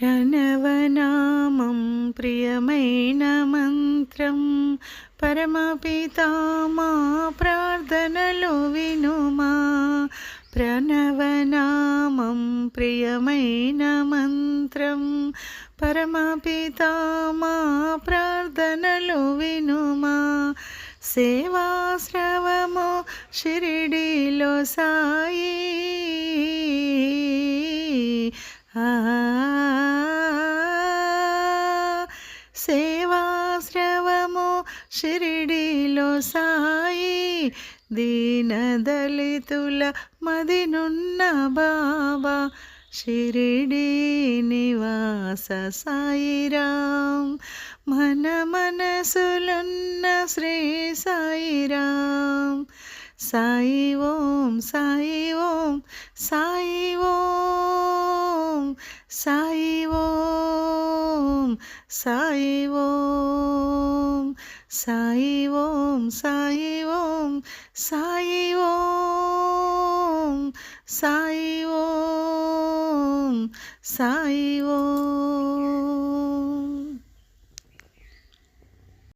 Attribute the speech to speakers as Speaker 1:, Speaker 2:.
Speaker 1: ప్రణవనామం ప్రియమైన మంత్రం పరమపితా మా ప్రార్థనలు వినుమా. ప్రణవనామం ప్రియమైన మంత్రం పరమపితా మా ప్రార్థనలు వినుమా. సేవాశ్రవము షిరిడీలో సాయి, సేవాశ్రవము షిరిడీలో సాయి, దీనదళితుల మదినున్న బాబా షిరిడీ నివాస సాయిరాం. మన మనసులున్న శ్రీ సాయిరాం. సాయి ఓం సాయి ఓం సాయి ఓం సాయి ఓం సాయి ఓం సాయి ఓం సాయి ఓం సాయి ఓం సాయి ఓం సాయి ఓం.